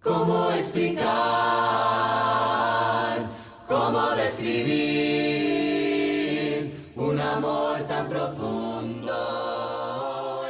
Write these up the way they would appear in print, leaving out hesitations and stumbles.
¿Cómo explicar? ¿Cómo describir un amor tan profundo?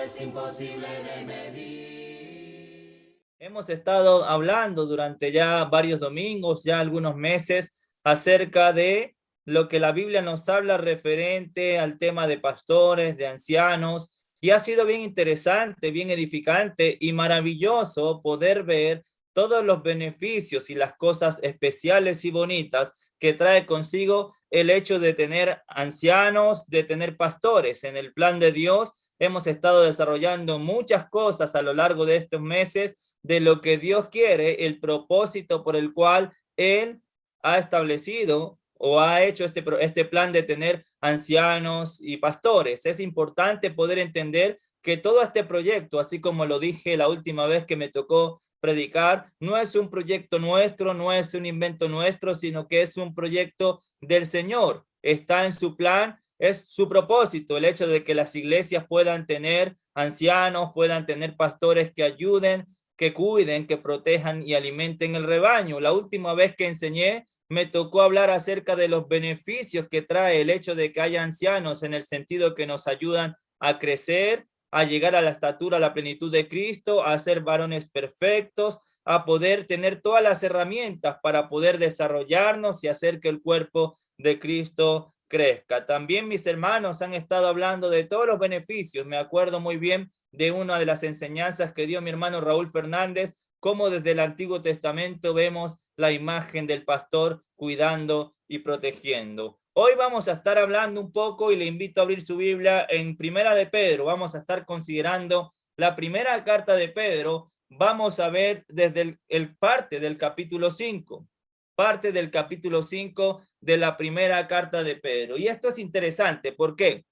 Es imposible de medir. Hemos estado hablando durante ya varios domingos, ya algunos meses, acerca de lo que la Biblia nos habla referente al tema de pastores, de ancianos, y ha sido bien interesante, bien edificante y maravilloso poder ver todos los beneficios y las cosas especiales y bonitas que trae consigo el hecho de tener ancianos, de tener pastores. En el plan de Dios hemos estado desarrollando muchas cosas a lo largo de estos meses de lo que Dios quiere, el propósito por el cual Él ha establecido o ha hecho este plan de tener ancianos y pastores. Es importante poder entender que todo este proyecto, así como lo dije la última vez que me tocó predicar, no es un proyecto nuestro, no es un invento nuestro, sino que es un proyecto del Señor. Está en su plan, es su propósito, el hecho de que las iglesias puedan tener ancianos, puedan tener pastores que ayuden, que cuiden, que protejan y alimenten el rebaño. La última vez que enseñé, me tocó hablar acerca de los beneficios que trae el hecho de que haya ancianos, en el sentido que nos ayudan a crecer, a llegar a la estatura, a la plenitud de Cristo, a ser varones perfectos, a poder tener todas las herramientas para poder desarrollarnos y hacer que el cuerpo de Cristo crezca. También mis hermanos han estado hablando de todos los beneficios. Me acuerdo muy bien de una de las enseñanzas que dio mi hermano Raúl Fernández, cómo desde el Antiguo Testamento vemos la imagen del pastor cuidando y protegiendo. Hoy vamos a estar hablando un poco y le invito a abrir su Biblia en Primera de Pedro. Vamos a estar considerando la primera carta de Pedro. Vamos a ver desde el parte del capítulo 5. Parte del capítulo 5 de la primera carta de Pedro. Y esto es interesante. ¿Por qué?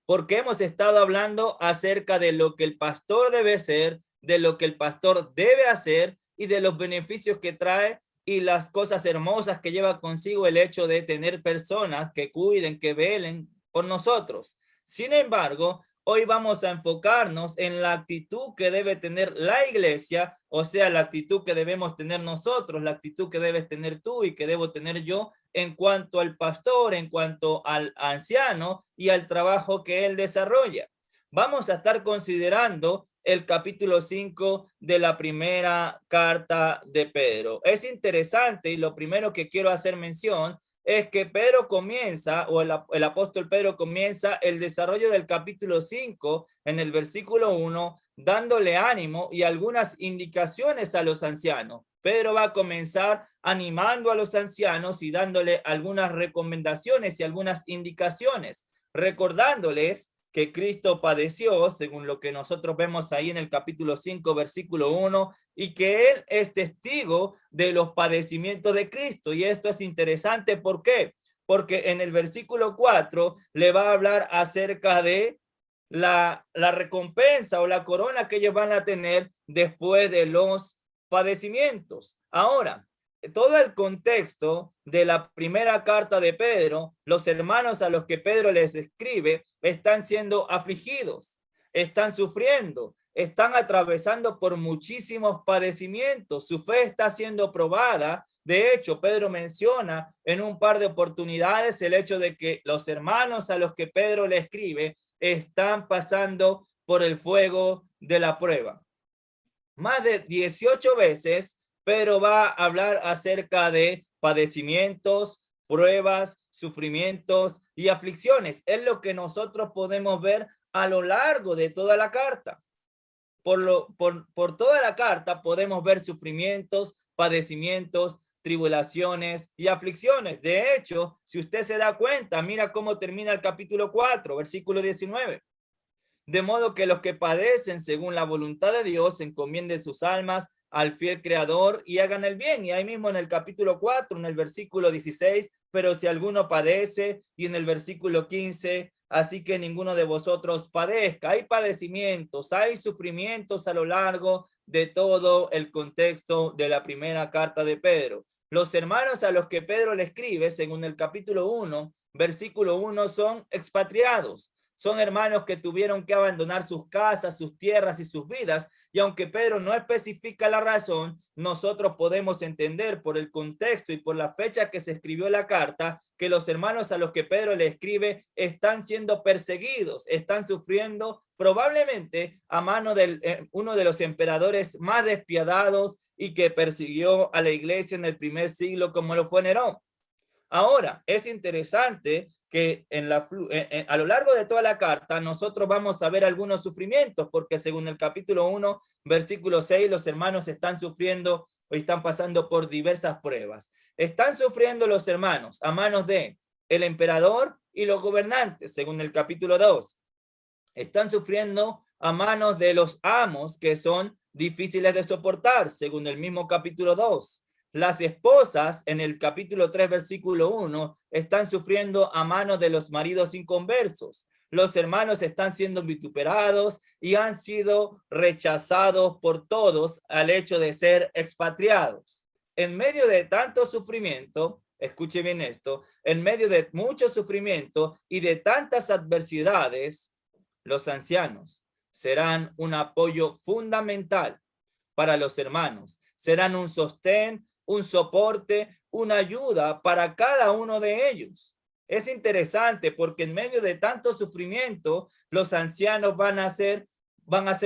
Porque hemos estado hablando acerca de lo que el pastor debe ser, de lo que el pastor debe hacer y de los beneficios que trae y las cosas hermosas que lleva consigo el hecho de tener personas que cuiden, que velen por nosotros. Sin embargo, hoy vamos a enfocarnos en la actitud que debe tener la iglesia, o sea, la actitud que debemos tener nosotros, la actitud que debes tener tú y que debo tener yo en cuanto al pastor, en cuanto al anciano y al trabajo que él desarrolla. Vamos a estar considerando el capítulo 5 de la primera carta de Pedro. Es interesante y lo primero que quiero hacer mención es que Pedro comienza, o el apóstol Pedro comienza el desarrollo del capítulo 5 en el versículo 1, dándole ánimo y algunas indicaciones a los ancianos. Pedro va a comenzar animando a los ancianos y dándole algunas recomendaciones y algunas indicaciones, recordándoles que Cristo padeció, según lo que nosotros vemos ahí en el capítulo 5, versículo 1, y que Él es testigo de los padecimientos de Cristo. Y esto es interesante, ¿por qué? Porque en el versículo 4 le va a hablar acerca de la recompensa o la corona que ellos van a tener después de los padecimientos. Ahora, todo el contexto de la primera carta de Pedro, los hermanos a los que Pedro les escribe están siendo afligidos, están sufriendo, están atravesando por muchísimos padecimientos, su fe está siendo probada. De hecho, Pedro menciona en un par de oportunidades el hecho de que los hermanos a los que Pedro le escribe están pasando por el fuego de la prueba. Más de 18 veces Pedro va a hablar acerca de padecimientos, pruebas, sufrimientos y aflicciones. Es lo que nosotros podemos ver a lo largo de toda la carta. Por toda la carta podemos ver sufrimientos, padecimientos, tribulaciones y aflicciones. De hecho, si usted se da cuenta, mira cómo termina el capítulo 4, versículo 19. De modo que los que padecen según la voluntad de Dios encomienden sus almas al fiel creador y hagan el bien. Y ahí mismo en el capítulo 4, en el versículo 16, pero si alguno padece, y en el versículo 15, así que ninguno de vosotros padezca. Hay padecimientos, hay sufrimientos a lo largo de todo el contexto de la primera carta de Pedro. Los hermanos a los que Pedro le escribe, según el capítulo 1, versículo 1, son expatriados. son hermanos que tuvieron que abandonar sus casas, sus tierras y sus vidas. Y aunque Pedro no especifica la razón, nosotros podemos entender por el contexto y por la fecha que se escribió la carta, que los hermanos a los que Pedro le escribe están siendo perseguidos, están sufriendo probablemente a mano de uno de los emperadores más despiadados y que persiguió a la iglesia en el primer siglo, como lo fue Nerón. Ahora, es interesante que a lo largo de toda la carta nosotros vamos a ver algunos sufrimientos, porque según el capítulo 1, versículo 6, los hermanos están sufriendo o están pasando por diversas pruebas. Están sufriendo los hermanos a manos de el emperador y los gobernantes, según el capítulo 2. Están sufriendo a manos de los amos que son difíciles de soportar, según el mismo capítulo 2. Las esposas en el capítulo 3, versículo 1, están sufriendo a manos de los maridos inconversos. Los hermanos están siendo vituperados y han sido rechazados por todos al hecho de ser expatriados. En medio de tanto sufrimiento, escuche bien esto, en medio de mucho sufrimiento y de tantas adversidades, los ancianos serán un apoyo fundamental para los hermanos. Serán un sostén, un soporte, una ayuda para cada uno de ellos. Es interesante porque en medio de tanto sufrimiento, los ancianos van a ser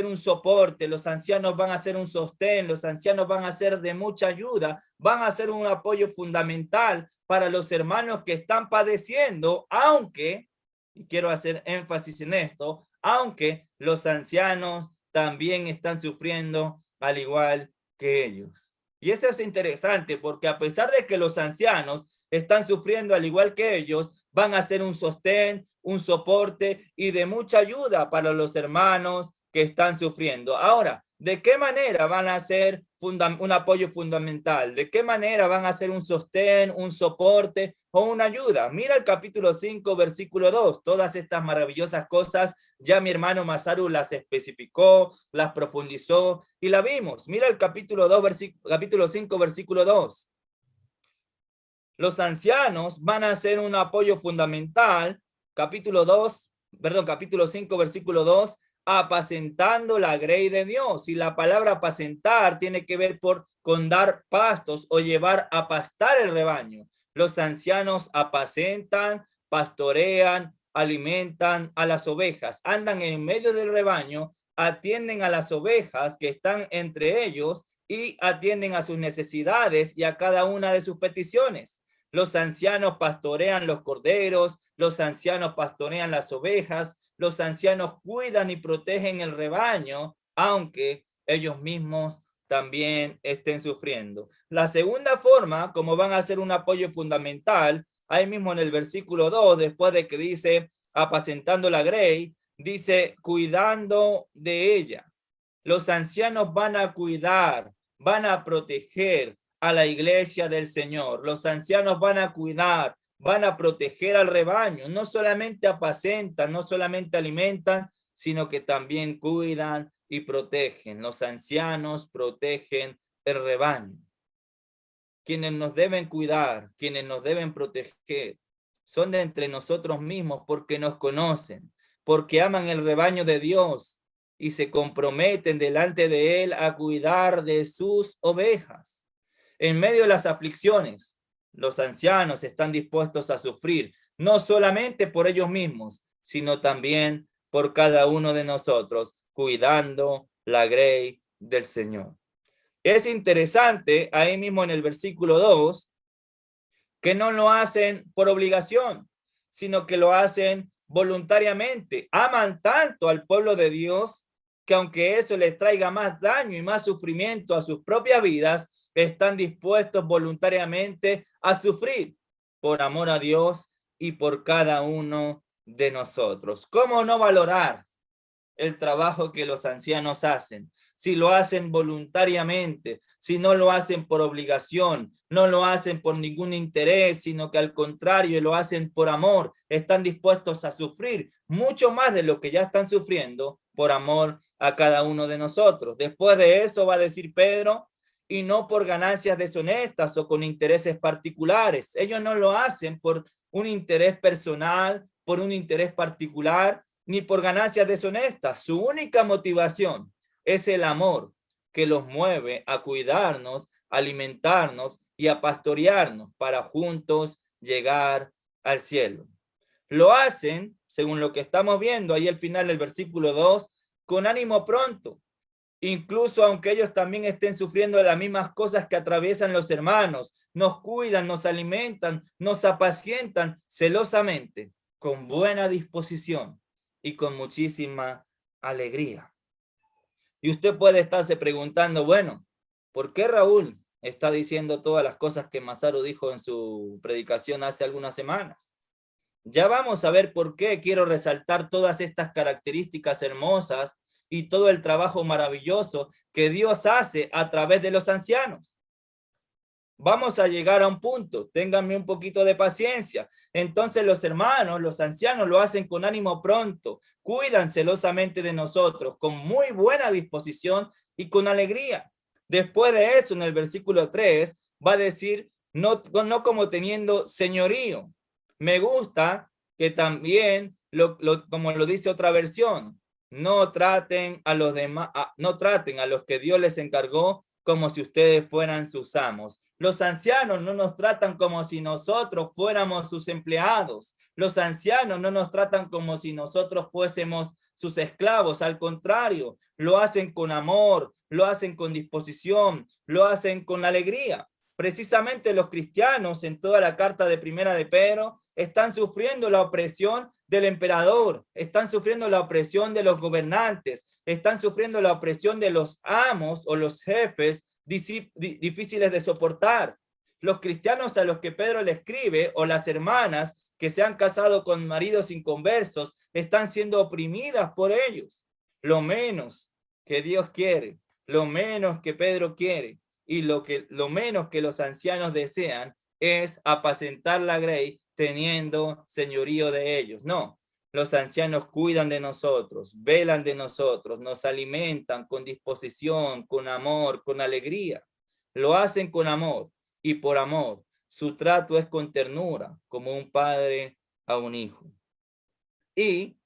un soporte, los ancianos van a ser un sostén, los ancianos van a ser de mucha ayuda, van a ser un apoyo fundamental para los hermanos que están padeciendo, aunque, y quiero hacer énfasis en esto, aunque los ancianos también están sufriendo al igual que ellos. Y eso es interesante porque a pesar de que los ancianos están sufriendo al igual que ellos, van a ser un sostén, un soporte y de mucha ayuda para los hermanos que están sufriendo. Ahora, ¿de qué manera van a ser un apoyo fundamental? ¿De qué manera van a ser un sostén, un soporte o una ayuda? Mira el capítulo 5, versículo 2. Todas estas maravillosas cosas ya mi hermano Masaru las especificó, las profundizó y la vimos. Mira el capítulo 5, versículo 2. Los ancianos van a ser un apoyo fundamental. Capítulo 5, versículo 2. Apacentando la grey de Dios. Y la palabra apacentar tiene que ver con dar pastos o llevar a pastar el rebaño. Los ancianos apacentan, pastorean, alimentan a las ovejas, andan en medio del rebaño, atienden a las ovejas que están entre ellos y atienden a sus necesidades y a cada una de sus peticiones. Los ancianos pastorean los corderos, los ancianos pastorean las ovejas, los ancianos cuidan y protegen el rebaño, aunque ellos mismos también estén sufriendo. La segunda forma, como van a ser un apoyo fundamental, ahí mismo en el versículo 2, después de que dice apacentando la grey, dice cuidando de ella. Los ancianos van a cuidar, van a proteger a la iglesia del Señor. Los ancianos van a cuidar, van a proteger al rebaño. No solamente apacentan, no solamente alimentan, sino que también cuidan y protegen. Los ancianos protegen el rebaño. Quienes nos deben cuidar, quienes nos deben proteger, son de entre nosotros mismos porque nos conocen, porque aman el rebaño de Dios y se comprometen delante de Él a cuidar de sus ovejas. En medio de las aflicciones, los ancianos están dispuestos a sufrir, no solamente por ellos mismos, sino también por cada uno de nosotros, cuidando la grey del Señor. Es interesante, ahí mismo en el versículo 2, que no lo hacen por obligación, sino que lo hacen voluntariamente. Aman tanto al pueblo de Dios que aunque eso les traiga más daño y más sufrimiento a sus propias vidas, están dispuestos voluntariamente a sufrir por amor a Dios y por cada uno de nosotros. ¿Cómo no valorar el trabajo que los ancianos hacen? Si lo hacen voluntariamente, si no lo hacen por obligación, no lo hacen por ningún interés, sino que al contrario lo hacen por amor, están dispuestos a sufrir mucho más de lo que ya están sufriendo por amor a cada uno de nosotros. Después de eso va a decir Pedro, y no por ganancias deshonestas o con intereses particulares. Ellos no lo hacen por un interés personal, por un interés particular, ni por ganancias deshonestas. Su única motivación es el amor que los mueve a cuidarnos, alimentarnos y a pastorearnos para juntos llegar al cielo. Lo hacen, según lo que estamos viendo ahí al final del versículo 2, con ánimo pronto, incluso aunque ellos también estén sufriendo las mismas cosas que atraviesan los hermanos. Nos cuidan, nos alimentan, nos apacientan celosamente, con buena disposición y con muchísima alegría. Y usted puede estarse preguntando, bueno, ¿por qué Raúl está diciendo todas las cosas que Masaru dijo en su predicación hace algunas semanas? Ya vamos a ver por qué quiero resaltar todas estas características hermosas y todo el trabajo maravilloso que Dios hace a través de los ancianos. Vamos a llegar a un punto, ténganme un poquito de paciencia. Entonces los hermanos, los ancianos lo hacen con ánimo pronto, cuidan celosamente de nosotros, con muy buena disposición y con alegría. Después de eso, en el versículo 3, va a decir, no como teniendo señorío. Me gusta que también, como lo dice otra versión, no traten a los demás, no traten a los que Dios les encargó como si ustedes fueran sus amos. Los ancianos no nos tratan como si nosotros fuéramos sus empleados. Los ancianos no nos tratan como si nosotros fuésemos sus esclavos. Al contrario, lo hacen con amor, lo hacen con disposición, lo hacen con alegría. Precisamente los cristianos en toda la carta de Primera de Pedro están sufriendo la opresión del emperador, están sufriendo la opresión de los gobernantes, están sufriendo la opresión de los amos o los jefes difíciles de soportar. Los cristianos a los que Pedro le escribe, o las hermanas que se han casado con maridos inconversos, están siendo oprimidas por ellos. Lo menos que Dios quiere, lo menos que Pedro quiere, y lo menos que los ancianos desean es apacentar la grey teniendo señorío de ellos. No, los ancianos cuidan de nosotros, velan de nosotros, nos alimentan con disposición, con amor, con alegría. Lo hacen con amor y por amor. Su trato es con ternura, como un padre a un hijo. Y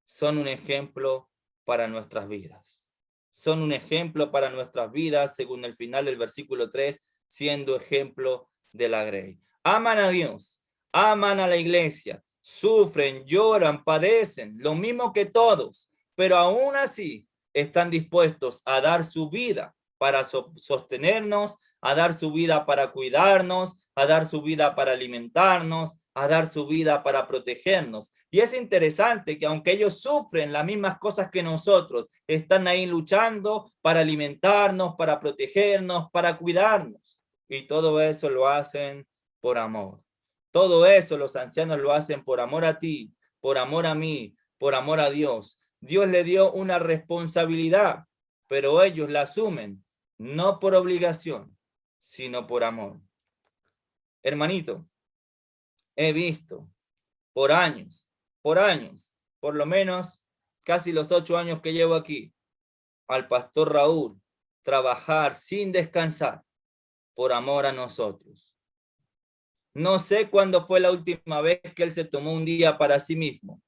son un ejemplo para nuestras vidas. Son un ejemplo para nuestras vidas, según el final del versículo 3, siendo ejemplo de la grey. Aman a Dios, aman a la iglesia, sufren, lloran, padecen, lo mismo que todos, pero aún así están dispuestos a dar su vida para sostenernos, a dar su vida para cuidarnos, a dar su vida para alimentarnos, a dar su vida para protegernos. Y es interesante que aunque ellos sufren las mismas cosas que nosotros, están ahí luchando para alimentarnos, para protegernos, para cuidarnos. Y todo eso lo hacen por amor. Todo eso los ancianos lo hacen por amor a ti, por amor a mí, por amor a Dios. Dios le dio una responsabilidad, pero ellos la asumen, no por obligación, sino por amor. Hermanito, he visto por años, por lo menos casi los 8 años que llevo aquí, al pastor Raúl trabajar sin descansar por amor a nosotros. No sé cuándo fue la última vez que él se tomó un día para sí mismo.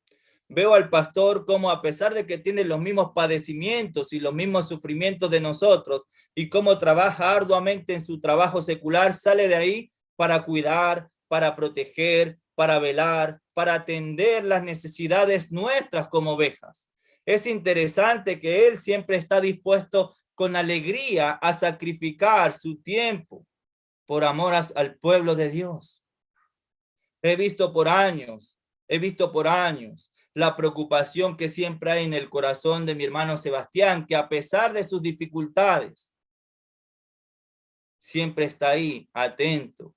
Veo al pastor como, a pesar de que tiene los mismos padecimientos y los mismos sufrimientos de nosotros, y cómo trabaja arduamente en su trabajo secular, sale de ahí para cuidar, para proteger, para velar, para atender las necesidades nuestras como ovejas. Es interesante que él siempre está dispuesto con alegría a sacrificar su tiempo por amor al pueblo de Dios. He visto por años la preocupación que siempre hay en el corazón de mi hermano Sebastián, que a pesar de sus dificultades, siempre está ahí, atento,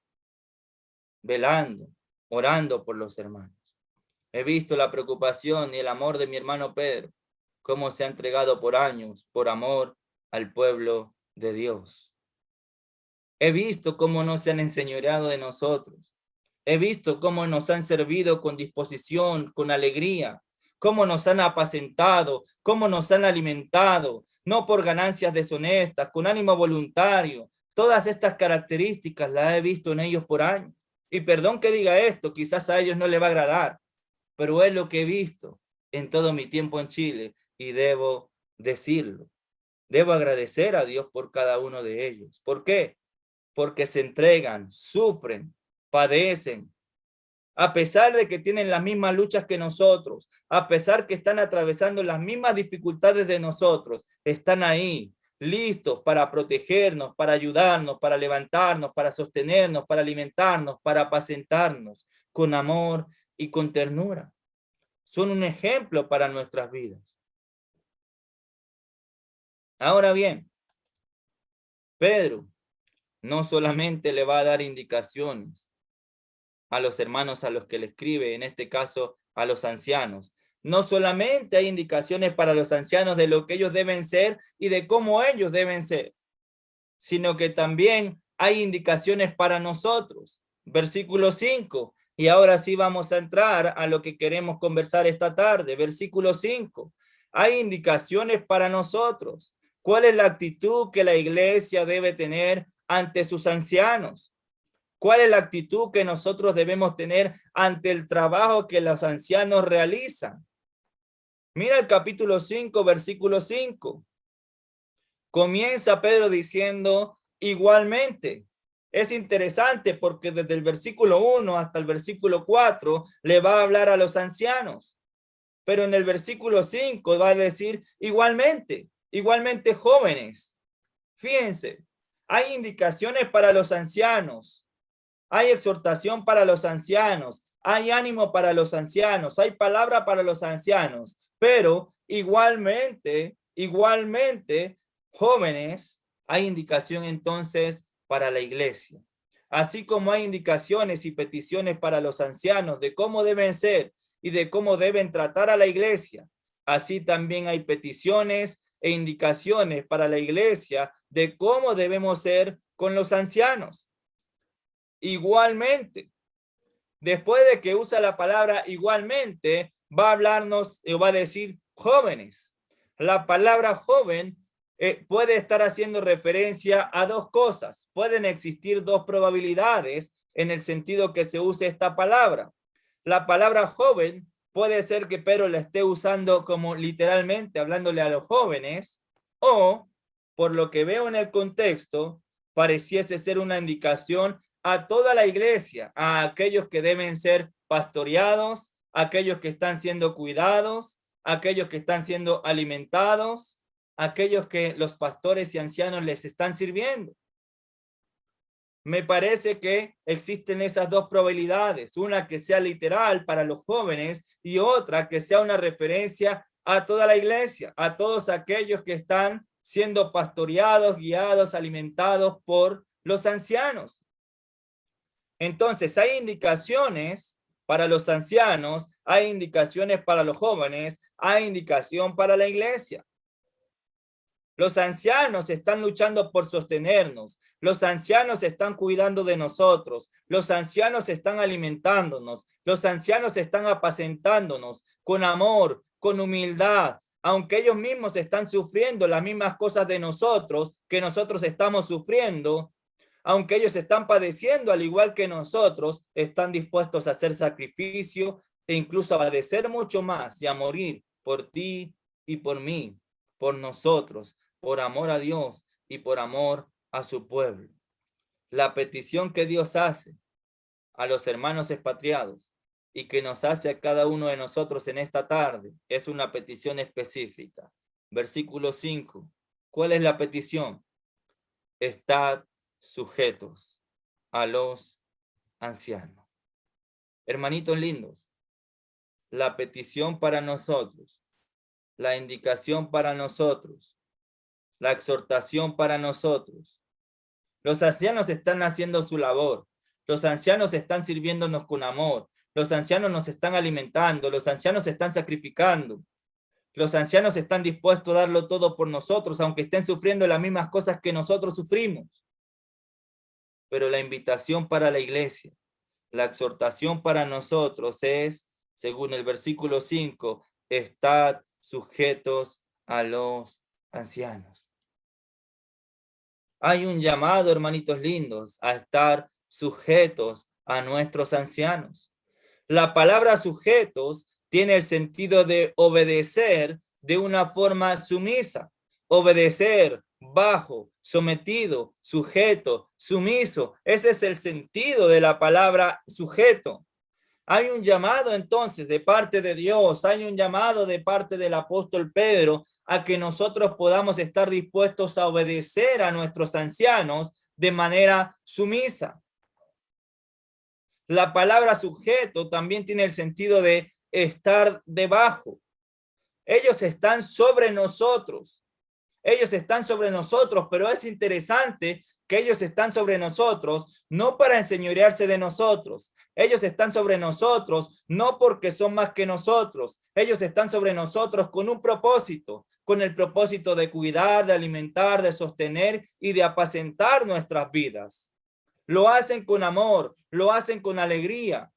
velando, orando por los hermanos. He visto la preocupación y el amor de mi hermano Pedro, cómo se ha entregado por años, por amor al pueblo de Dios. He visto cómo no se han enseñoreado de nosotros. He visto cómo nos han servido con disposición, con alegría, cómo nos han apacentado, cómo nos han alimentado, no por ganancias deshonestas, con ánimo voluntario. Todas estas características las he visto en ellos por años. Y perdón que diga esto, quizás a ellos no les va a agradar, pero es lo que he visto. en todo mi tiempo en Chile y debo decirlo. Debo agradecer a Dios por cada uno de ellos. ¿Por qué? Porque se entregan, sufren, padecen, a pesar de que tienen las mismas luchas que nosotros, a pesar que están atravesando las mismas dificultades de nosotros, están ahí, listos para protegernos, para ayudarnos, para levantarnos, para sostenernos, para alimentarnos, para apacentarnos con amor y con ternura. Son un ejemplo para nuestras vidas. Ahora bien, Pedro no solamente le va a dar indicaciones a los hermanos a los que le escribe, en este caso a los ancianos. No solamente hay indicaciones para los ancianos de lo que ellos deben ser y de cómo ellos deben ser, sino que también hay indicaciones para nosotros. Versículo 5. Y ahora sí vamos a entrar a lo que queremos conversar esta tarde. Versículo 5. Hay indicaciones para nosotros. ¿Cuál es la actitud que la iglesia debe tener ante sus ancianos? ¿Cuál es la actitud que nosotros debemos tener ante el trabajo que los ancianos realizan? Mira el capítulo 5, versículo 5. Comienza Pedro diciendo igualmente. Es interesante porque desde el versículo 1 hasta el versículo 4 le va a hablar a los ancianos. Pero en el versículo 5 va a decir igualmente, igualmente jóvenes. Fíjense, hay indicaciones para los ancianos. Hay exhortación para los ancianos, hay ánimo para los ancianos, hay palabra para los ancianos, pero igualmente, jóvenes, hay indicación entonces para la iglesia. Así como hay indicaciones y peticiones para los ancianos de cómo deben ser y de cómo deben tratar a la iglesia, así también hay peticiones e indicaciones para la iglesia de cómo debemos ser con los ancianos. Igualmente, después de que usa la palabra igualmente, va a hablarnos, va a decir jóvenes. La palabra joven puede estar haciendo referencia a dos cosas. Pueden existir dos probabilidades en el sentido que se use esta palabra. La palabra joven puede ser que Pedro la esté usando como literalmente, hablándole a los jóvenes, o por lo que veo en el contexto, pareciese ser una indicación a toda la iglesia, a aquellos que deben ser pastoreados, a aquellos que están siendo cuidados, a aquellos que están siendo alimentados, a aquellos que los pastores y ancianos les están sirviendo. Me parece que existen esas dos probabilidades, una que sea literal para los jóvenes y otra que sea una referencia a toda la iglesia, a todos aquellos que están siendo pastoreados, guiados, alimentados por los ancianos. Entonces, hay indicaciones para los ancianos, hay indicaciones para los jóvenes, hay indicación para la iglesia. Los ancianos están luchando por sostenernos, los ancianos están cuidando de nosotros, los ancianos están alimentándonos, los ancianos están apacentándonos con amor, con humildad, aunque ellos mismos están sufriendo las mismas cosas de nosotros que nosotros estamos sufriendo. Aunque ellos están padeciendo al igual que nosotros, están dispuestos a hacer sacrificio e incluso a padecer mucho más y a morir por ti y por mí, por nosotros, por amor a Dios y por amor a su pueblo. La petición que Dios hace a los hermanos expatriados y que nos hace a cada uno de nosotros en esta tarde es una petición específica. Versículo 5. ¿Cuál es la petición? Estad sujetos a los ancianos. Hermanitos lindos, la petición para nosotros, la indicación para nosotros, la exhortación para nosotros. Los ancianos están haciendo su labor, los ancianos están sirviéndonos con amor, los ancianos nos están alimentando, los ancianos se están sacrificando, los ancianos están dispuestos a darlo todo por nosotros, aunque estén sufriendo las mismas cosas que nosotros sufrimos. Pero la invitación para la iglesia, la exhortación para nosotros es, según el versículo 5, estad sujetos a los ancianos. Hay un llamado, hermanitos lindos, a estar sujetos a nuestros ancianos. La palabra sujetos tiene el sentido de obedecer de una forma sumisa. Obedecer, bajo, sometido, sujeto, sumiso. Ese es el sentido de la palabra sujeto. Hay un llamado entonces de parte de Dios, hay un llamado de parte del apóstol Pedro a que nosotros podamos estar dispuestos a obedecer a nuestros ancianos de manera sumisa. La palabra sujeto también tiene el sentido de estar debajo. Ellos están sobre nosotros. Ellos están sobre nosotros, pero es interesante que ellos están sobre nosotros no para enseñorearse de nosotros. Ellos están sobre nosotros no porque son más que nosotros. Ellos están sobre nosotros con un propósito, con el propósito de cuidar, de alimentar, de sostener y de apacentar nuestras vidas. Lo hacen con amor, lo hacen con alegría,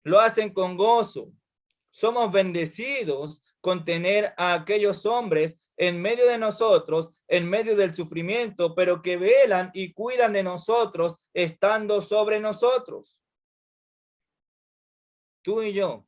lo hacen con gozo. Somos bendecidos con tener a aquellos hombres en medio de nosotros, en medio del sufrimiento, pero que velan y cuidan de nosotros estando sobre nosotros. Tú y yo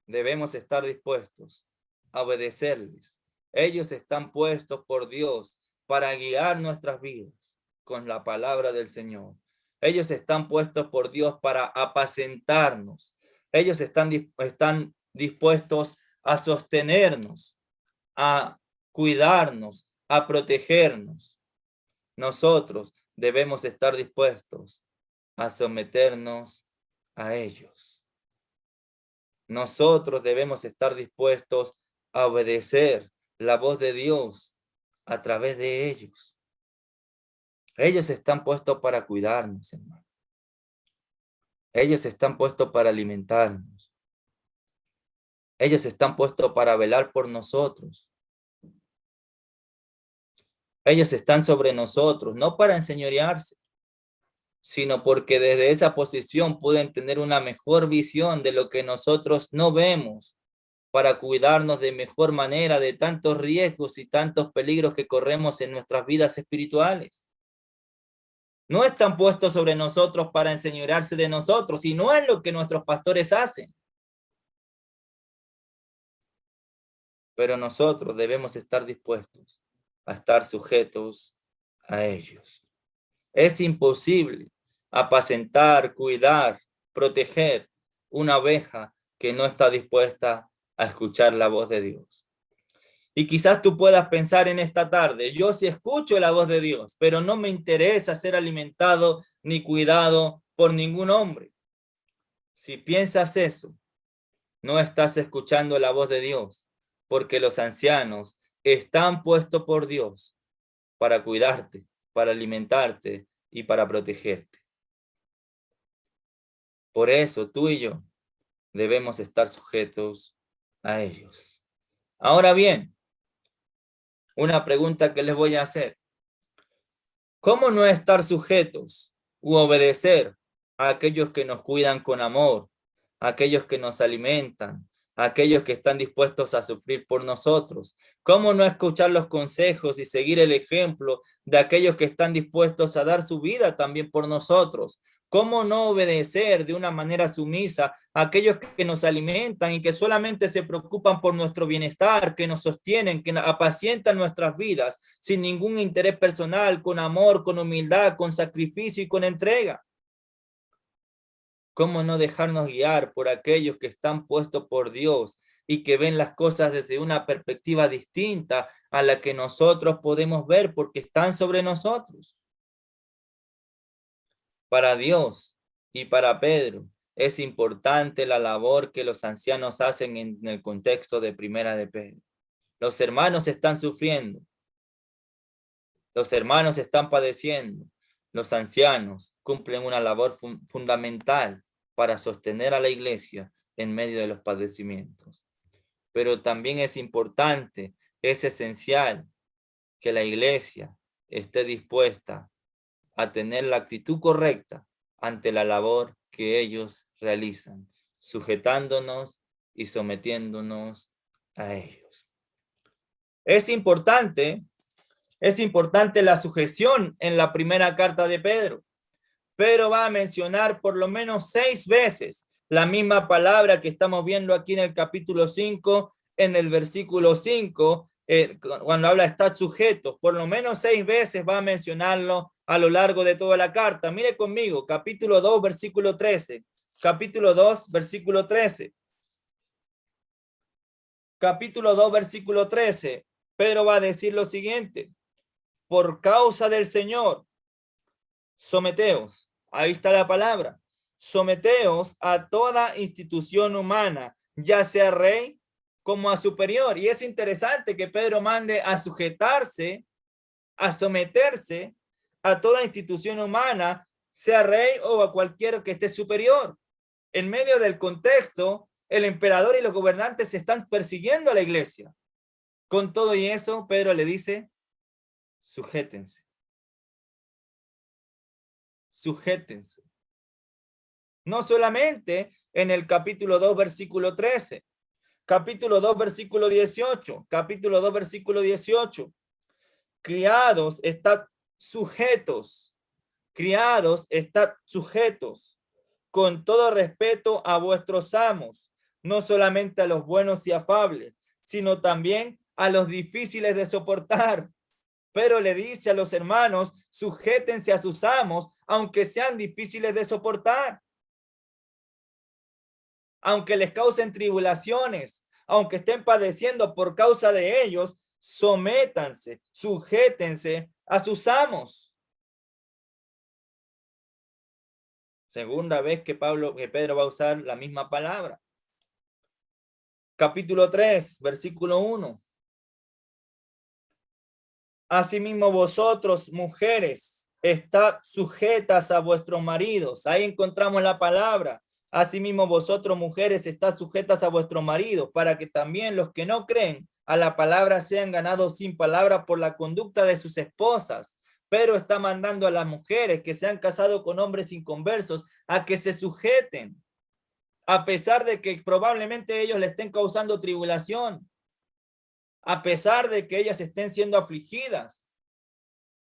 debemos estar dispuestos a obedecerles. Ellos están puestos por Dios para guiar nuestras vidas con la palabra del Señor. Ellos están puestos por Dios para apacentarnos. Ellos están dispuestos a sostenernos, a cuidarnos, a protegernos. Nosotros debemos estar dispuestos a someternos a ellos. Nosotros debemos estar dispuestos a obedecer la voz de Dios a través de ellos. Ellos están puestos para cuidarnos, hermano. Ellos están puestos para alimentarnos. Ellos están puestos para velar por nosotros. Ellos están sobre nosotros, no para enseñorearse, sino porque desde esa posición pueden tener una mejor visión de lo que nosotros no vemos, para cuidarnos de mejor manera de tantos riesgos y tantos peligros que corremos en nuestras vidas espirituales. No están puestos sobre nosotros para enseñorearse de nosotros, y no es lo que nuestros pastores hacen. Pero nosotros debemos estar dispuestos a estar sujetos a ellos. Es imposible apacentar, cuidar, proteger una oveja que no está dispuesta a escuchar la voz de Dios. Y quizás tú puedas pensar en esta tarde, yo sí escucho la voz de Dios, pero no me interesa ser alimentado ni cuidado por ningún hombre. Si piensas eso, no estás escuchando la voz de Dios, porque los ancianos están puestos por Dios para cuidarte, para alimentarte y para protegerte. Por eso tú y yo debemos estar sujetos a ellos. Ahora bien, una pregunta que les voy a hacer. ¿Cómo no estar sujetos u obedecer a aquellos que nos cuidan con amor, a aquellos que nos alimentan, a aquellos que están dispuestos a sufrir por nosotros? ¿Cómo no escuchar los consejos y seguir el ejemplo de aquellos que están dispuestos a dar su vida también por nosotros? ¿Cómo no obedecer de una manera sumisa a aquellos que nos alimentan y que solamente se preocupan por nuestro bienestar, que nos sostienen, que apacientan nuestras vidas sin ningún interés personal, con amor, con humildad, con sacrificio y con entrega? ¿Cómo no dejarnos guiar por aquellos que están puestos por Dios y que ven las cosas desde una perspectiva distinta a la que nosotros podemos ver porque están sobre nosotros? Para Dios y para Pedro es importante la labor que los ancianos hacen en el contexto de Primera de Pedro. Los hermanos están sufriendo. Los hermanos están padeciendo. Los ancianos cumplen una labor fundamental para sostener a la iglesia en medio de los padecimientos. Pero también es importante, es esencial que la iglesia esté dispuesta a tener la actitud correcta ante la labor que ellos realizan, sujetándonos y sometiéndonos a ellos. Es importante la sujeción en la primera carta de Pedro. Pedro va a mencionar por lo menos 6 veces La misma palabra que estamos viendo aquí en el capítulo 5, en el versículo 5, cuando habla estar sujetos, por lo menos 6 veces va a mencionarlo a lo largo de toda la carta. Mire conmigo, capítulo 2, versículo 13. Capítulo 2, versículo 13. Capítulo 2, versículo 13. Pedro va a decir lo siguiente: por causa del Señor, someteos. Ahí está la palabra. Someteos a toda institución humana, ya sea rey como a superior. Y es interesante que Pedro mande a sujetarse, a someterse a toda institución humana, sea rey o a cualquiera que esté superior. En medio del contexto, el emperador y los gobernantes están persiguiendo a la iglesia. Con todo y eso, Pedro le dice: sujétense. Sujétense. No solamente en el capítulo 2, versículo 13, capítulo 2, versículo 18, capítulo 2, versículo 18. Criados, estad sujetos. Criados, estad sujetos con todo respeto a vuestros amos, no solamente a los buenos y afables, sino también a los difíciles de soportar. Pero le dice a los hermanos: sujétense a sus amos, aunque sean difíciles de soportar, aunque les causen tribulaciones, aunque estén padeciendo por causa de ellos, sométanse, sujétense a sus amos. Segunda vez que Pedro va a usar la misma palabra. Capítulo 3, versículo 1. Asimismo vosotros, mujeres, estad sujetas a vuestros maridos. Ahí encontramos la palabra. Asimismo vosotros, mujeres, estad sujetas a vuestros maridos, para que también los que no creen a la palabra sean ganados sin palabra por la conducta de sus esposas. Pero está mandando a las mujeres que se han casado con hombres inconversos a que se sujeten, a pesar de que probablemente ellos le estén causando tribulación, a pesar de que ellas estén siendo afligidas.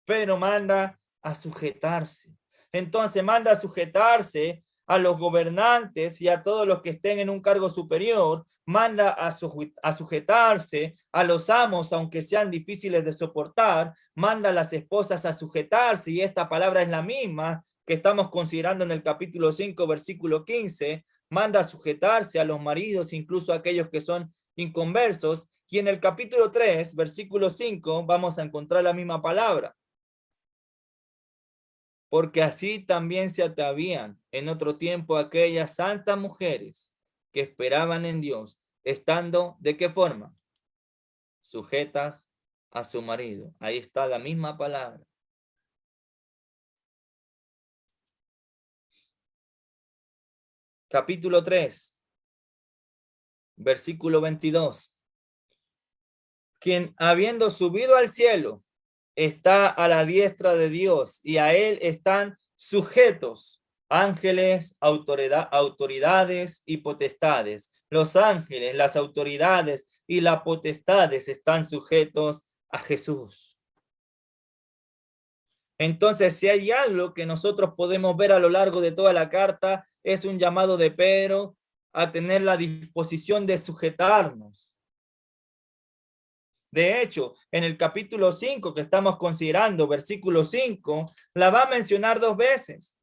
Pero manda a sujetarse. Entonces manda a sujetarse a los gobernantes y a todos los que estén en un cargo superior. Manda a sujetarse a los amos, aunque sean difíciles de soportar. Manda a las esposas a sujetarse, y esta palabra es la misma que estamos considerando en el capítulo 5, versículo 15. Manda a sujetarse a los maridos, incluso a aquellos que son inconversos. Y en el capítulo 3, versículo 5, vamos a encontrar la misma palabra. Porque así también se atavían en otro tiempo aquellas santas mujeres que esperaban en Dios, estando, ¿de qué forma? Sujetas a su marido. Ahí está la misma palabra. Capítulo 3, versículo 22. Quien habiendo subido al cielo está a la diestra de Dios, y a él están sujetos ángeles, autoridades y potestades. Los ángeles, las autoridades y las potestades están sujetos a Jesús. Entonces, si hay algo que nosotros podemos ver a lo largo de toda la carta, es un llamado de Pedro a tener la disposición de sujetarnos. De hecho, en el capítulo 5 que estamos considerando, versículo 5, la va a mencionar 2 veces.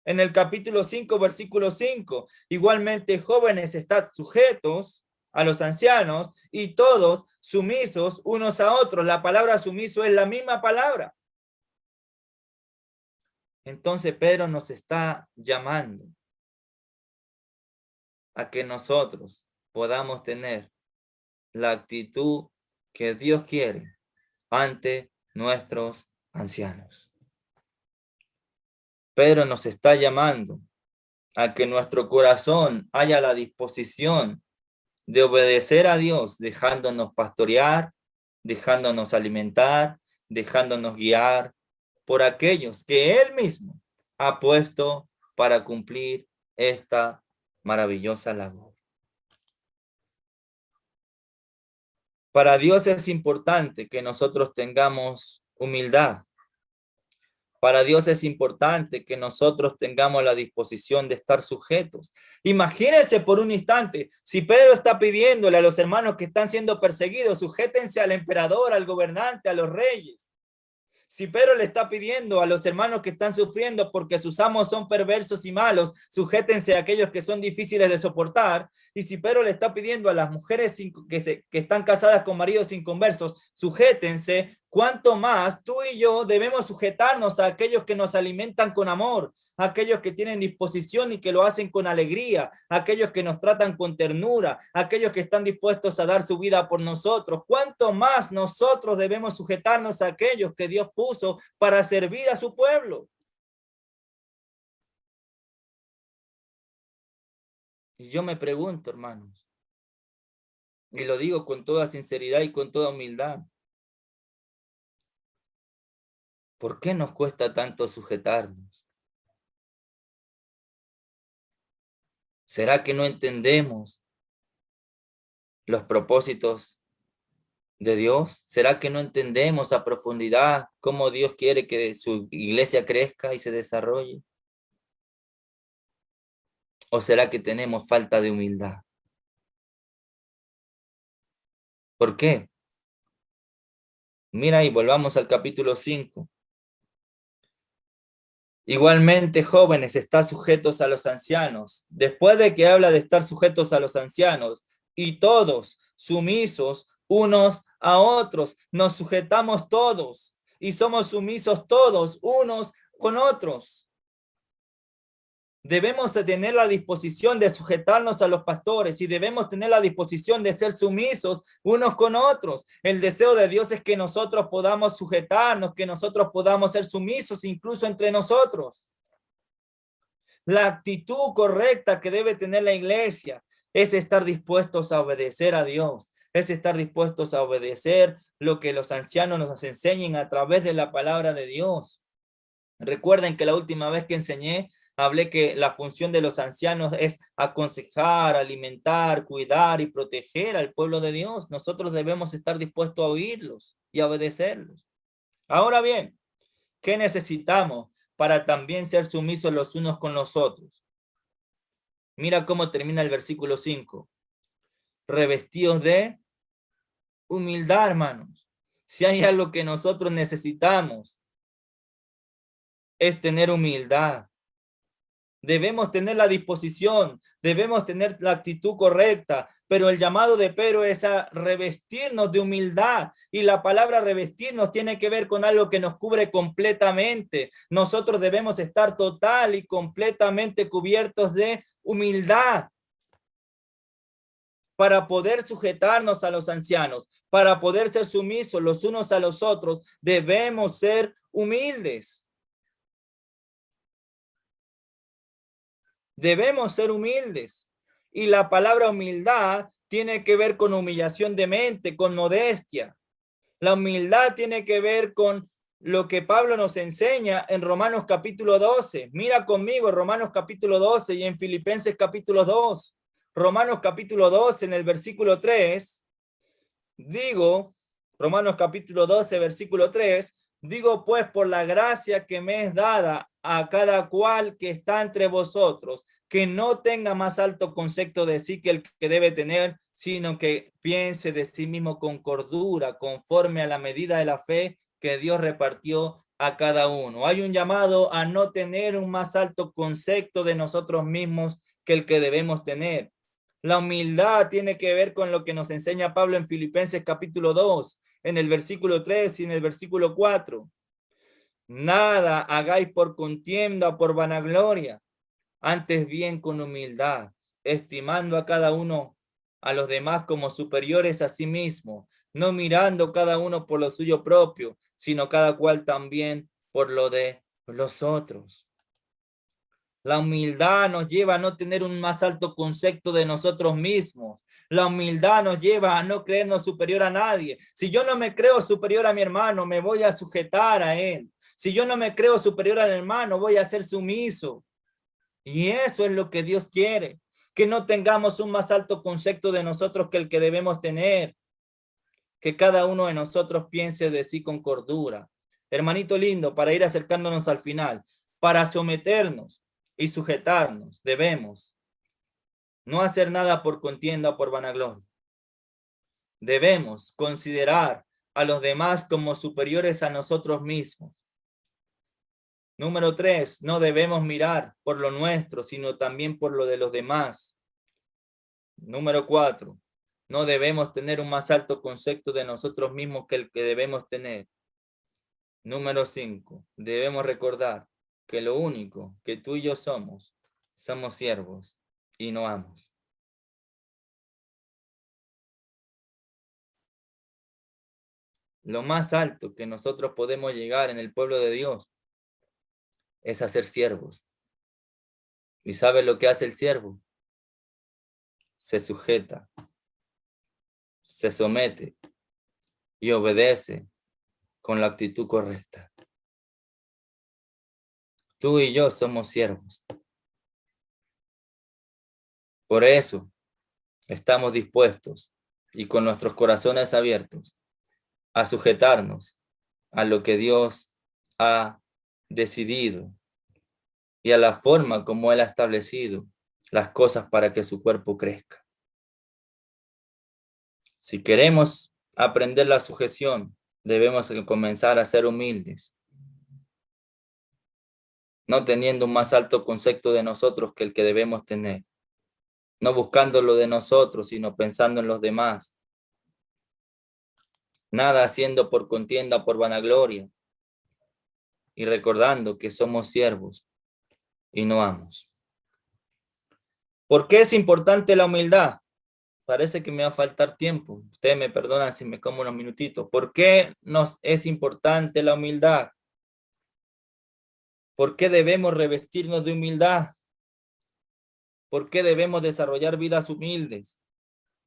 En el capítulo 5, versículo 5, igualmente jóvenes están sujetos a los ancianos y todos sumisos unos a otros. La palabra sumiso es la misma palabra. Entonces Pedro nos está llamando a que nosotros podamos tener la actitud que Dios quiere ante nuestros ancianos. Pedro nos está llamando a que nuestro corazón haya la disposición de obedecer a Dios, dejándonos pastorear, dejándonos alimentar, dejándonos guiar por aquellos que Él mismo ha puesto para cumplir esta maravillosa labor. Para Dios es importante que nosotros tengamos humildad. Para Dios es importante que nosotros tengamos la disposición de estar sujetos. Imagínense por un instante, si Pedro está pidiéndole a los hermanos que están siendo perseguidos, sujétense al emperador, al gobernante, a los reyes. Si Pedro le está pidiendo a los hermanos que están sufriendo porque sus amos son perversos y malos, sujétense a aquellos que son difíciles de soportar. Y si Pedro le está pidiendo a las mujeres que están casadas con maridos inconversos, sujétense, cuánto más tú y yo debemos sujetarnos a aquellos que nos alimentan con amor, a aquellos que tienen disposición y que lo hacen con alegría, a aquellos que nos tratan con ternura, a aquellos que están dispuestos a dar su vida por nosotros. Cuánto más nosotros debemos sujetarnos a aquellos que Dios puso para servir a su pueblo. Y yo me pregunto, hermanos, y lo digo con toda sinceridad y con toda humildad, ¿por qué nos cuesta tanto sujetarnos? ¿Será que no entendemos los propósitos de Dios? ¿Será que no entendemos a profundidad cómo Dios quiere que su iglesia crezca y se desarrolle? ¿O será que tenemos falta de humildad? ¿Por qué? Mira y volvamos al capítulo 5. Igualmente, jóvenes, está sujetos a los ancianos. Después de que habla de estar sujetos a los ancianos, y todos sumisos unos a otros, nos sujetamos todos y somos sumisos todos unos con otros. Debemos tener la disposición de sujetarnos a los pastores y debemos tener la disposición de ser sumisos unos con otros. El deseo de Dios es que nosotros podamos sujetarnos, que nosotros podamos ser sumisos incluso entre nosotros. La actitud correcta que debe tener la iglesia es estar dispuestos a obedecer a Dios, es estar dispuestos a obedecer lo que los ancianos nos enseñen a través de la palabra de Dios. Recuerden que la última vez que enseñé, hablé que la función de los ancianos es aconsejar, alimentar, cuidar y proteger al pueblo de Dios. Nosotros debemos estar dispuestos a oírlos y a obedecerlos. Ahora bien, ¿qué necesitamos para también ser sumisos los unos con los otros? Mira cómo termina el versículo 5. Revestidos de humildad, hermanos. Si hay algo que nosotros necesitamos, es tener humildad. Debemos tener la disposición, debemos tener la actitud correcta, pero el llamado de Pedro es a revestirnos de humildad, y la palabra revestirnos tiene que ver con algo que nos cubre completamente. Nosotros debemos estar total y completamente cubiertos de humildad para poder sujetarnos a los ancianos, para poder ser sumisos los unos a los otros. Debemos ser humildes. Debemos ser humildes. Y la palabra humildad tiene que ver con humillación de mente, con modestia. La humildad tiene que ver con lo que Pablo nos enseña en Romanos capítulo 12. Mira conmigo Romanos capítulo 12 y en Filipenses capítulo 2. Romanos capítulo 12 en el versículo 3. Romanos capítulo 12, versículo 3. Digo pues por la gracia que me es dada a cada cual que está entre vosotros, que no tenga más alto concepto de sí que el que debe tener, sino que piense de sí mismo con cordura, conforme a la medida de la fe que Dios repartió a cada uno. Hay un llamado a no tener un más alto concepto de nosotros mismos que el que debemos tener. La humildad tiene que ver con lo que nos enseña Pablo en Filipenses capítulo 2, en el versículo 3 y en el versículo 4. Nada hagáis por contienda o por vanagloria, antes bien con humildad, estimando a cada uno a los demás como superiores a sí mismo, no mirando cada uno por lo suyo propio, sino cada cual también por lo de los otros. La humildad nos lleva a no tener un más alto concepto de nosotros mismos. La humildad nos lleva a no creernos superior a nadie. Si yo no me creo superior a mi hermano, me voy a sujetar a él. Si yo no me creo superior al hermano, voy a ser sumiso. Y eso es lo que Dios quiere, que no tengamos un más alto concepto de nosotros que el que debemos tener. Que cada uno de nosotros piense de sí con cordura. hermanito lindo, para ir acercándonos al final, para someternos y sujetarnos, debemos no hacer nada por contienda o por vanagloria. Debemos considerar a los demás como superiores a nosotros mismos. Número 3, no debemos mirar por lo nuestro, sino también por lo de los demás. Número 4, no debemos tener un más alto concepto de nosotros mismos que el que debemos tener. Número 5, debemos recordar que lo único que tú y yo somos siervos y no amos. Lo más alto que nosotros podemos llegar en el pueblo de Dios es a ser siervos. ¿Y sabe lo que hace el siervo? Se sujeta, se somete y obedece con la actitud correcta. Tú y yo somos siervos. Por eso estamos dispuestos y con nuestros corazones abiertos a sujetarnos a lo que Dios ha decidido y a la forma como Él ha establecido las cosas para que su cuerpo crezca. Si queremos aprender la sujeción, debemos comenzar a ser humildes, no teniendo un más alto concepto de nosotros que el que debemos tener, no buscando lo de nosotros, sino pensando en los demás, nada haciendo por contienda o por vanagloria, y recordando que somos siervos y no amos. ¿Por qué es importante la humildad? Parece que me va a faltar tiempo. Ustedes me perdonan si me como unos minutitos. ¿Por qué nos es importante la humildad? ¿Por qué debemos revestirnos de humildad? ¿Por qué debemos desarrollar vidas humildes?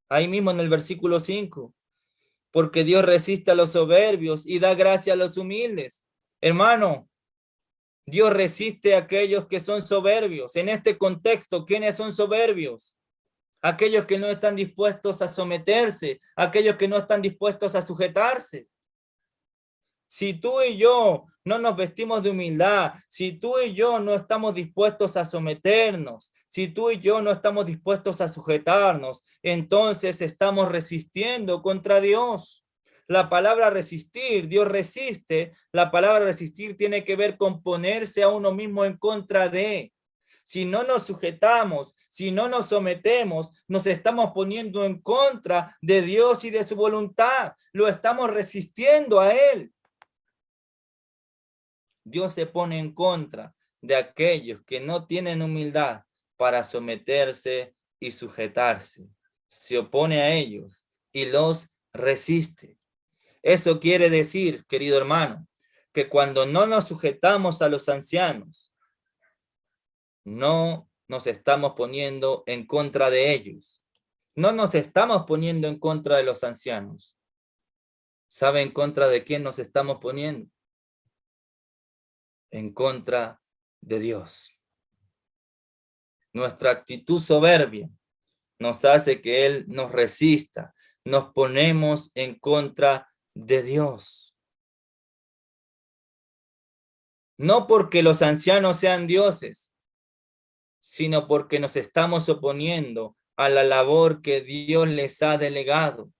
Ahí mismo en el versículo 5. Porque Dios resiste a los soberbios y da gracia a los humildes. Hermano, Dios resiste a aquellos que son soberbios. En este contexto, ¿quiénes son soberbios? Aquellos que no están dispuestos a someterse, aquellos que no están dispuestos a sujetarse. Si tú y yo no nos vestimos de humildad, si tú y yo no estamos dispuestos a someternos, si tú y yo no estamos dispuestos a sujetarnos, entonces estamos resistiendo contra Dios. La palabra resistir, Dios resiste, la palabra resistir tiene que ver con ponerse a uno mismo en contra de. Si no nos sujetamos, si no nos sometemos, nos estamos poniendo en contra de Dios y de su voluntad. Lo estamos resistiendo a Él. Dios se pone en contra de aquellos que no tienen humildad para someterse y sujetarse. Se opone a ellos y los resiste. Eso quiere decir, querido hermano, que cuando no nos sujetamos a los ancianos, no nos estamos poniendo en contra de ellos. No nos estamos poniendo en contra de los ancianos. ¿Sabe en contra de quién nos estamos poniendo? En contra de Dios. Nuestra actitud soberbia nos hace que Él nos resista. Nos ponemos en contra de Dios. No porque los ancianos sean dioses, sino porque nos estamos oponiendo a la labor que Dios les ha delegado.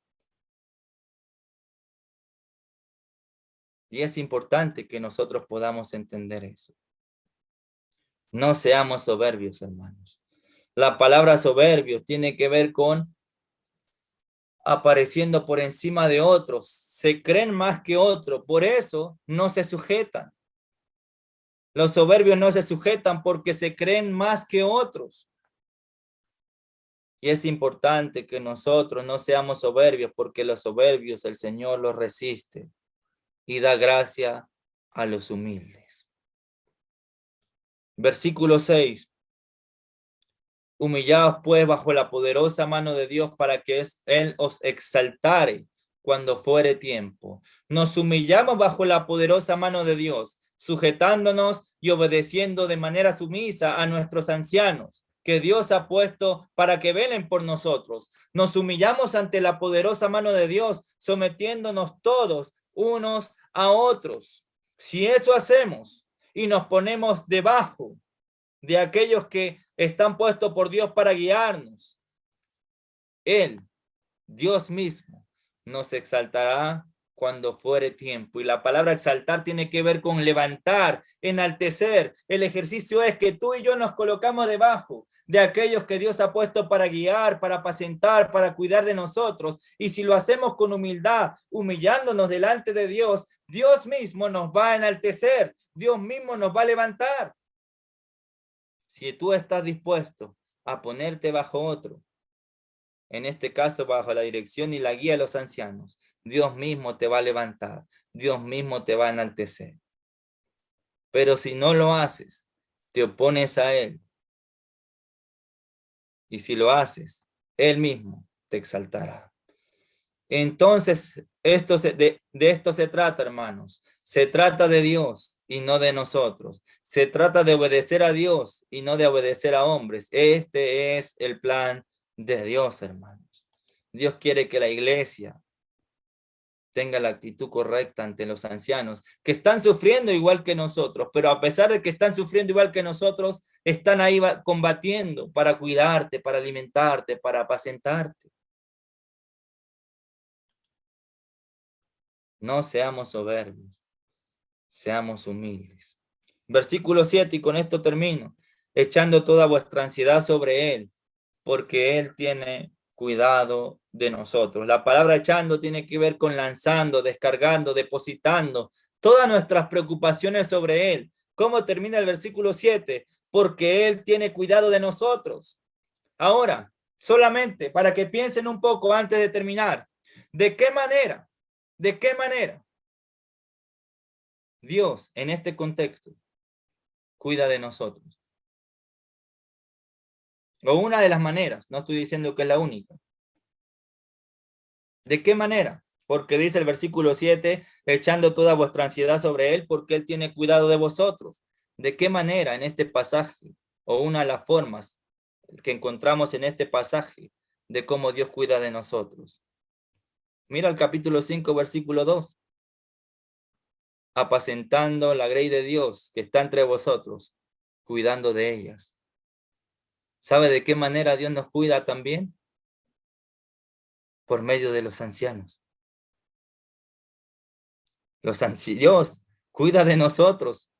Y es importante que nosotros podamos entender eso. No seamos soberbios, hermanos. La palabra soberbio tiene que ver con apareciendo por encima de otros. Se creen más que otros, por eso no se sujetan. Los soberbios no se sujetan porque se creen más que otros. Y es importante que nosotros no seamos soberbios porque los soberbios el Señor los resiste y da gracia a los humildes. Versículo 6. Humillaos pues bajo la poderosa mano de Dios para que Él os exaltare cuando fuere tiempo. Nos humillamos bajo la poderosa mano de Dios, sujetándonos y obedeciendo de manera sumisa a nuestros ancianos que Dios ha puesto para que velen por nosotros. Nos humillamos ante la poderosa mano de Dios, sometiéndonos todos unos a otros. Si eso hacemos y nos ponemos debajo de aquellos que están puestos por Dios para guiarnos, Él, Dios mismo, nos exaltará cuando fuere tiempo. Y la palabra exaltar tiene que ver con levantar, enaltecer. El ejercicio es que tú y yo nos colocamos debajo de aquellos que Dios ha puesto para guiar, para apacentar, para cuidar de nosotros. Y si lo hacemos con humildad, humillándonos delante de Dios, Dios mismo nos va a enaltecer, Dios mismo nos va a levantar. Si tú estás dispuesto a ponerte bajo otro, en este caso bajo la dirección y la guía de los ancianos, Dios mismo te va a levantar, Dios mismo te va a enaltecer. Pero si no lo haces, te opones a Él. Y si lo haces, Él mismo te exaltará. Entonces, de esto se trata, hermanos. Se trata de Dios y no de nosotros. Se trata de obedecer a Dios y no de obedecer a hombres. Este es el plan de Dios, hermanos. Dios quiere que la iglesia tenga la actitud correcta ante los ancianos, que están sufriendo igual que nosotros, pero a pesar de que están sufriendo igual que nosotros, están ahí combatiendo para cuidarte, para alimentarte, para apacentarte. No seamos soberbios, seamos humildes. Versículo 7, y con esto termino. Echando toda vuestra ansiedad sobre Él, porque Él tiene cuidado de nosotros. La palabra echando tiene que ver con lanzando, descargando, depositando todas nuestras preocupaciones sobre Él. ¿Cómo termina el versículo 7? Porque Él tiene cuidado de nosotros. Ahora, solamente para que piensen un poco antes de terminar, ¿de qué manera? ¿De qué manera Dios en este contexto cuida de nosotros? O una de las maneras, no estoy diciendo que es la única. ¿De qué manera? Porque dice el versículo 7, echando toda vuestra ansiedad sobre Él, porque Él tiene cuidado de vosotros. ¿De qué manera en este pasaje? O una de las formas que encontramos en este pasaje de cómo Dios cuida de nosotros. Mira el capítulo 5, versículo 2. Apacentando la grey de Dios que está entre vosotros, cuidando de ellas. ¿Sabe de qué manera Dios nos cuida también? Por medio de los ancianos. Dios cuida de nosotros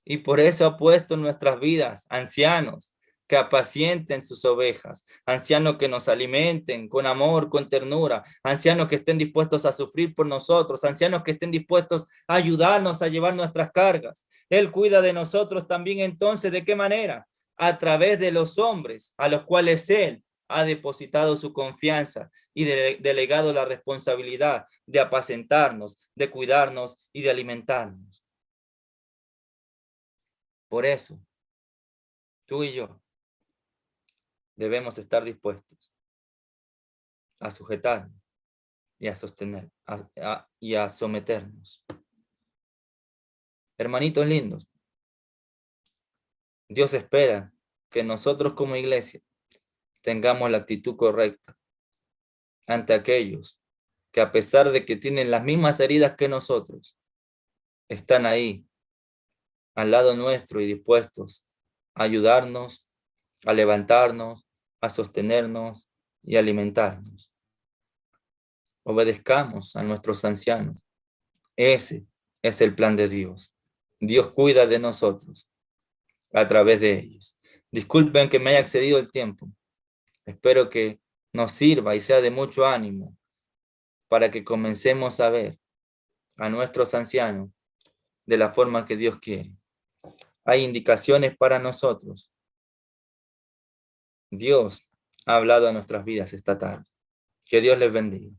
y por eso ha puesto en nuestras vidas ancianos que apacienten sus ovejas, ancianos que nos alimenten con amor, con ternura, ancianos que estén dispuestos a sufrir por nosotros, ancianos que estén dispuestos a ayudarnos a llevar nuestras cargas. Él cuida de nosotros también entonces, ¿de qué manera? A través de los hombres a los cuales Él ha depositado su confianza y delegado la responsabilidad de apacentarnos, de cuidarnos y de alimentarnos. Por eso, tú y yo debemos estar dispuestos a sujetarnos y a sostener y a someternos. Hermanitos lindos, Dios espera que nosotros como iglesia tengamos la actitud correcta ante aquellos que a pesar de que tienen las mismas heridas que nosotros, están ahí al lado nuestro y dispuestos a ayudarnos, a levantarnos, a sostenernos y a alimentarnos. Obedezcamos a nuestros ancianos. Ese es el plan de Dios. Dios cuida de nosotros a través de ellos. Disculpen que me haya excedido el tiempo. Espero que nos sirva y sea de mucho ánimo para que comencemos a ver a nuestros ancianos de la forma que Dios quiere. Hay indicaciones para nosotros. Dios ha hablado a nuestras vidas esta tarde. Que Dios les bendiga.